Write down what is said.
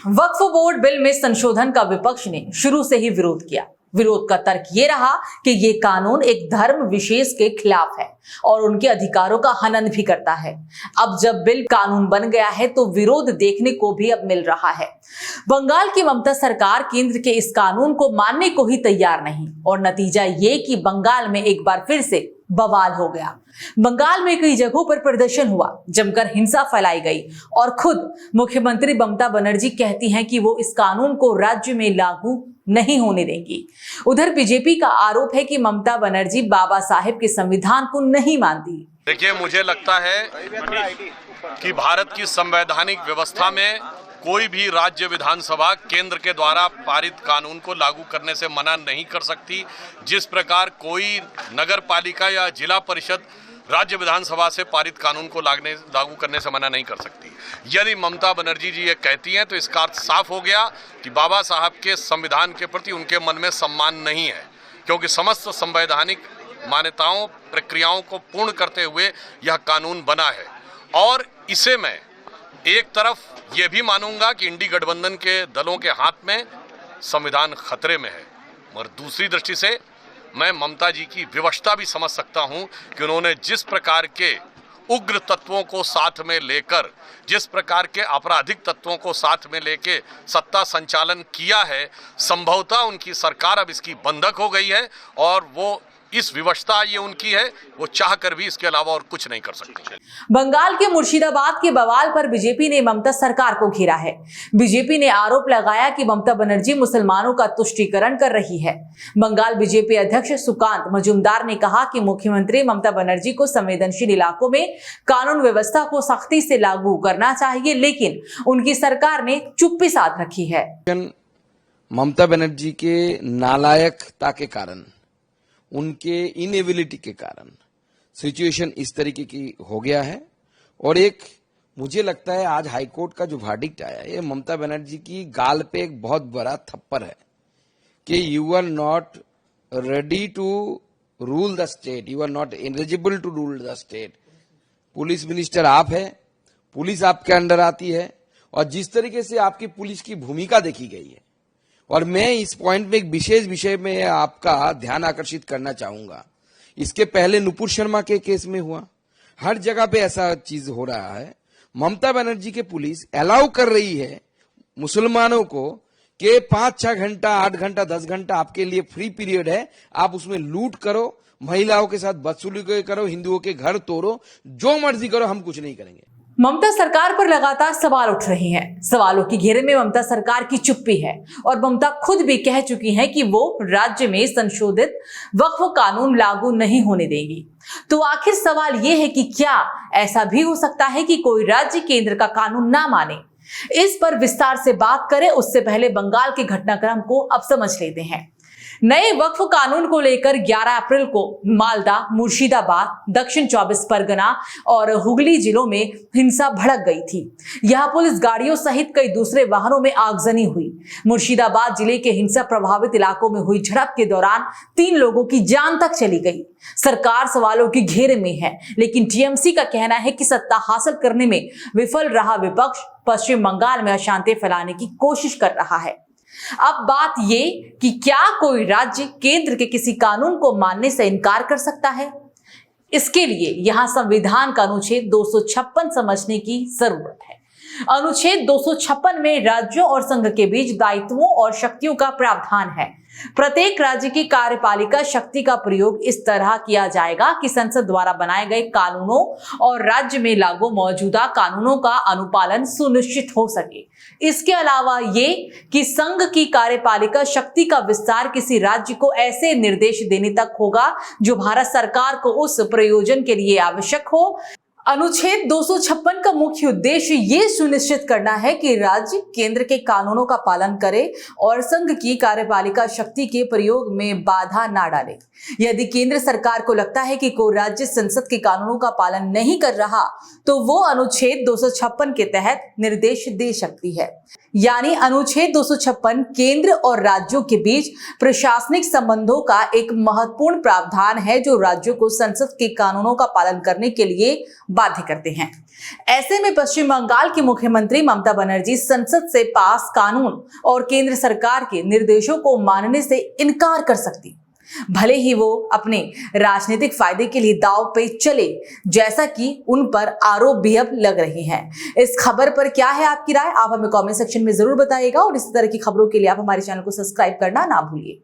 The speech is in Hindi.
वक्फ बोर्ड बिल में संशोधन का विपक्ष ने शुरू से ही विरोध किया। विरोध का तर्क ये रहा कि ये कानून एक धर्म विशेष के खिलाफ है और उनके अधिकारों का हनन भी करता है। अब जब बिल कानून बन गया है तो विरोध देखने को भी अब मिल रहा है। बंगाल की ममता सरकार केंद्र के इस कानून को मानने को ही तैयार नहीं और नतीजा ये कि बंगाल में एक बार फिर से बवाल हो गया। बंगाल में कई जगहों पर प्रदर्शन हुआ, जमकर हिंसा फैलाई गई और खुद मुख्यमंत्री ममता बनर्जी कहती हैं कि वो इस कानून को राज्य में लागू नहीं होने देंगी। उधर बीजेपी का आरोप है कि ममता बनर्जी बाबा साहेब के संविधान को नहीं मानती। देखिए, मुझे लगता है कि भारत की संवैधानिक व्यवस्था में कोई भी राज्य विधानसभा केंद्र के द्वारा पारित कानून को लागू करने से मना नहीं कर सकती। जिस प्रकार कोई नगर पालिका या जिला परिषद राज्य विधानसभा से पारित कानून को लागू करने से मना नहीं कर सकती। यदि ममता बनर्जी जी ये कहती हैं तो इसका अर्थ साफ हो गया कि बाबा साहब के संविधान के प्रति उनके मन में सम्मान नहीं है, क्योंकि समस्त संवैधानिक मान्यताओं प्रक्रियाओं को पूर्ण करते हुए यह कानून बना है। और इसे मैं एक तरफ ये भी मानूंगा कि इंडी गठबंधन के दलों के हाथ में संविधान खतरे में है, मगर दूसरी दृष्टि से मैं ममता जी की विवशता भी समझ सकता हूं कि उन्होंने जिस प्रकार के उग्र तत्वों को साथ में लेकर, जिस प्रकार के आपराधिक तत्वों को साथ में लेके सत्ता संचालन किया है, संभवतः उनकी सरकार अब इसकी बंधक हो गई है और वो इस विवशता ये उनकी है, वो चाह कर भी इसके अलावा और कुछ नहीं कर सकते। बंगाल के मुर्शिदाबाद के बवाल पर बीजेपी ने ममता सरकार को घेरा है। बीजेपी ने आरोप लगाया कि ममता बनर्जी मुसलमानों का तुष्टीकरण कर रही है। बंगाल बीजेपी अध्यक्ष सुकांत मजूमदार ने कहा कि मुख्यमंत्री ममता बनर्जी को संवेदनशील इलाकों में कानून व्यवस्था को सख्ती से लागू करना चाहिए, लेकिन उनकी सरकार ने चुप्पी साध रखी है। ममता बनर्जी के नालायकता के कारण, उनके इनएबिलिटी के कारण सिचुएशन इस तरीके की हो गया है। और एक मुझे लगता है आज हाईकोर्ट का जो वर्डिक्ट आया है, ये ममता बनर्जी की गाल पे एक बहुत बड़ा थप्पड़ है कि you are not ready to rule the state, you are not eligible to rule the state. Police minister आप है, पुलिस आपके अंडर आती है और जिस तरीके से आपकी पुलिस की भूमिका देखी गई है, और मैं इस पॉइंट में एक विशेष विषय में आपका ध्यान आकर्षित करना चाहूंगा। इसके पहले नुपुर शर्मा के केस में हुआ, हर जगह पे ऐसा चीज हो रहा है। ममता बनर्जी के पुलिस अलाउ कर रही है मुसलमानों को कि 5-6 घंटा, 8 घंटा, 10 घंटा आपके लिए फ्री पीरियड है, आप उसमें लूट करो, महिलाओं के साथ बदसलूकी करो, हिंदुओं के घर तोड़ो, जो मर्जी करो, हम कुछ नहीं करेंगे। ममता सरकार पर लगातार सवाल उठ रहे हैं। सवालों के घेरे में ममता सरकार की चुप्पी है और ममता खुद भी कह चुकी हैं कि वो राज्य में संशोधित वक्फ कानून लागू नहीं होने देंगी। तो आखिर सवाल ये है कि क्या ऐसा भी हो सकता है कि कोई राज्य केंद्र का कानून ना माने? इस पर विस्तार से बात करें उससे पहले बंगाल के घटनाक्रम को अब समझ लेते हैं। नए वक्फ कानून को लेकर 11 अप्रैल को मालदा, मुर्शिदाबाद, दक्षिण 24 परगना और हुगली जिलों में हिंसा भड़क गई थी। यहां पुलिस गाड़ियों सहित कई दूसरे वाहनों में आगजनी हुई। मुर्शिदाबाद जिले के हिंसा प्रभावित इलाकों में हुई झड़प के दौरान 3 लोगों की जान तक चली गई। सरकार सवालों के घेरे में है, लेकिन टीएमसी का कहना है कि सत्ता हासिल करने में विफल रहा विपक्ष पश्चिम बंगाल में अशांति फैलाने की कोशिश कर रहा है। अब बात ये कि क्या कोई राज्य केंद्र के किसी कानून को मानने से इनकार कर सकता है? इसके लिए यहां संविधान का अनुच्छेद 256 समझने की जरूरत है। अनुच्छेद 256 में राज्यों और संघ के बीच दायित्वों और शक्तियों का प्रावधान है। प्रत्येक राज्य की कार्यपालिका शक्ति का प्रयोग इस तरह किया जाएगा कि संसद द्वारा बनाए गए कानूनों और राज्य में लागू मौजूदा कानूनों का अनुपालन सुनिश्चित हो सके। इसके अलावा ये कि संघ की कार्यपालिका शक्ति का विस्तार किसी राज्य को ऐसे निर्देश देने तक होगा जो भारत सरकार को उस प्रयोजन के लिए आवश्यक हो। अनुच्छेद 256 का मुख्य उद्देश्य ये सुनिश्चित करना है कि राज्य केंद्र के कानूनों का पालन करे और संघ की कार्यपालिका शक्ति के प्रयोग में बाधा ना डाले। यदि केंद्र सरकार को लगता है कि कोई राज्य संसद के कानूनों का पालन नहीं कर रहा, तो वो अनुच्छेद 256 के तहत निर्देश दे सकती है। यानी अनुच्छेद 256 केंद्र और राज्यों के बीच प्रशासनिक संबंधों का एक महत्वपूर्ण प्रावधान है जो राज्यों को संसद के कानूनों का पालन करने के लिए बाध्य करते हैं। ऐसे में पश्चिम बंगाल की मुख्यमंत्री ममता बनर्जी संसद से पास कानून और केंद्र सरकार के निर्देशों को मानने से इनकार कर सकती, भले ही वो अपने राजनीतिक फायदे के लिए दांव पे चले, जैसा कि उन पर आरोप भी अब लग रहे हैं। इस खबर पर क्या है आपकी राय? आप हमें कमेंट सेक्शन में जरूर बताइएगा और इस तरह की खबरों के लिए आप हमारे चैनल को सब्सक्राइब करना ना भूलिए।